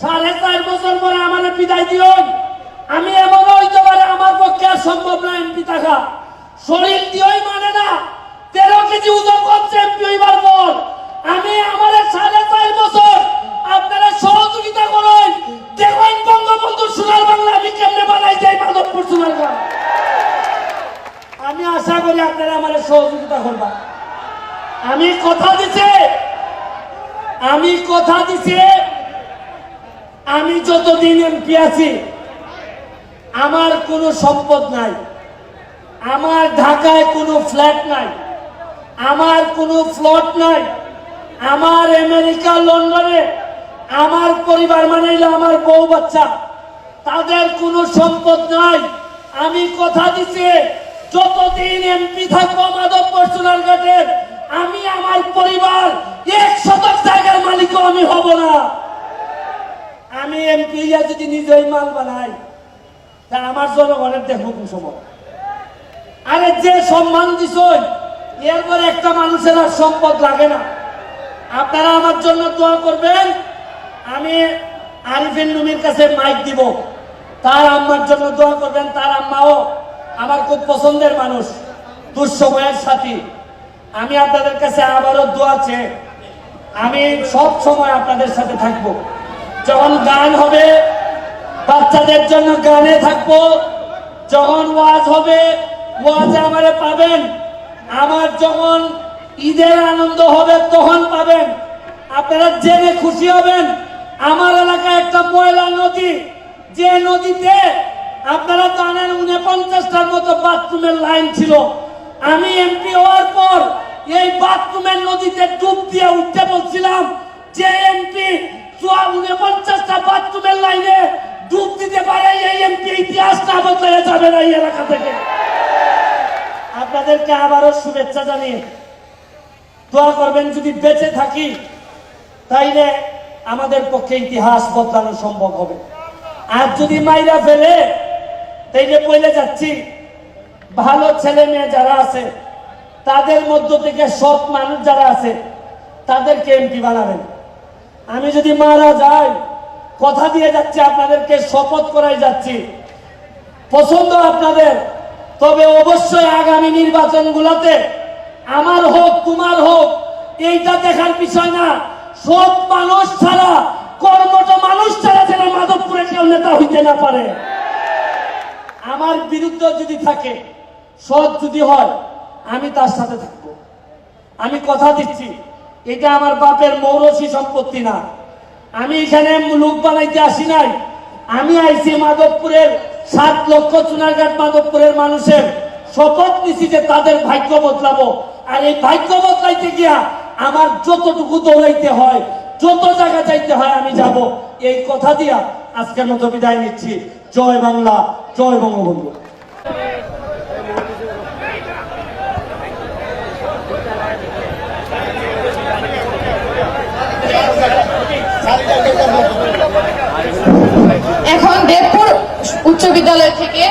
4.5 বছর পরে আমার বিদায় দিও। আমি এমন হইতে পারে আমার পক্ষে আর সম্ভব না এমপি থাকা, শরীর দিয়েই মানে না। 13 কেজি ওজন করছে এমপি হইবার পর। আমি আমার 4.5 বছর আপনারা সহযোগিতা করেন, দেখেন বঙ্গবন্ধু সোনার বাংলা আমি কেমনে বানাই যাই মাধবপুর সোনারগাঁ। আমি আশা করি আপনারা আমার সহযোগিতা করবেন। আমি কথা দিছি আমি যতদিন এমপি আছি আমার কোনো সম্পদ নাই, আমার ঢাকায় কোনো ফ্ল্যাট নাই, আমার কোনো প্লট নাই, আমার আমেরিকা লন্ডনে আমার পরিবার মানে আমার বউ বাচ্চা তাদের কোনো সম্পদ নাই। আমি কথা দিছি যতদিন এমপি থাকবো মাধবপুর সোনারঘাটের, আমি আমার পরিবার 1 শতক জায়গার মালিকও আমি হব না। আমি এমপি যদি নিজেই মাল বানাই তা আমার জনগণের দেখবো কোন সময়। আরে যে সম্মান দিছই এরপরে একটা মানুষের আর সম্পদ লাগে না। আপনারা আমার জন্য দোয়া করবেন। আমি আরিফিন নুমির কাছে মাইক দিব, তার আম্মার জন্য দোয়া করবেন। তার আম্মাও আমার খুব পছন্দের মানুষ, দুঃসময়ের সাথী। আমি আপনাদের কাছে আবারও দোয়া চেয়ে আমি সব সময় আপনাদের সাথে থাকবো। যখন গান হবে বাচ্চাদের জন্য গানে থাকবো, যখন ওয়াজ হবে ওয়াজে আমারে পাবেন, আমার যখন ঈদের আনন্দ হবে তখন পাবেন। আপনারা জেনে খুশি হবেন আমার এলাকায় একটা ময়লা নদী, যে নদীতে আপনারা জানেন 49টার মতো বাথরুমের লাইন ছিল। আমি এমপি হওয়ার পর এই বাথরুমের নদীতে ডুব দিয়ে উঠতে বলছিলাম যে এমপি 49টা বাথরুমের লাইনে ডুব দিতে পারে, এই এমপি ইতিহাস না বদলে যাবে না এই এলাকা থেকে। আপনাদেরকে আবারও শুভেচ্ছা জানিয়ে দোয়া করবেন যদি বেঁচে থাকি তাইলে আমাদের পক্ষে ইতিহাস বদলানো সম্ভব হবে। আর যদি মাইরা ফেলে তাইলে বলে যাচ্ছি ভালো ছেলে মেয়ে যারা আছে তাদের মধ্য থেকে সৎ মানুষ যারা আছে তাদেরকে এমপি বানাবেন। আমি যদি মারা যাই কথা দিয়ে যাচ্ছি, আপনাদেরকে শপথ করাই যাচ্ছি, পছন্দ আপনাদের, তবে অবশ্যই আগামী নির্বাচনগুলোতে আমার হোক তোমার হোক এইটা দেখার বিষয় না, সৎ মানুষ ছাড়া কর্মঠ মানুষ ছাড়া যেন মাধবপুরে কেউ নেতা হইতে না পারে। আমার বিরুদ্ধে যদি থাকে, সৎ যদি হয়, আমি তার সাথে থাকবো। আমি কথা দিচ্ছি এটা আমার বাপের মৌরসী সম্পত্তি না। আমি এখানে লোক বানাইতে আসি নাই, আমি আইছি মাধবপুরের 7 লক্ষ সোনারঘাট মাধবপুরের মানুষের শপথ নিছি যে তাদের ভাগ্য বদলাবো। আর এই ভাগ্য বদলাইতে গিয়া আমার যতটুকু দৌড়াইতে হয়, যত জায়গা যাইতে হয় আমি যাব। এই কথা দিয়া আজকের মতো বিদায় নিচ্ছি। জয় বাংলা, জয় বঙ্গবন্ধু। এখন দেবপুর উচ্চ বিদ্যালয় থেকে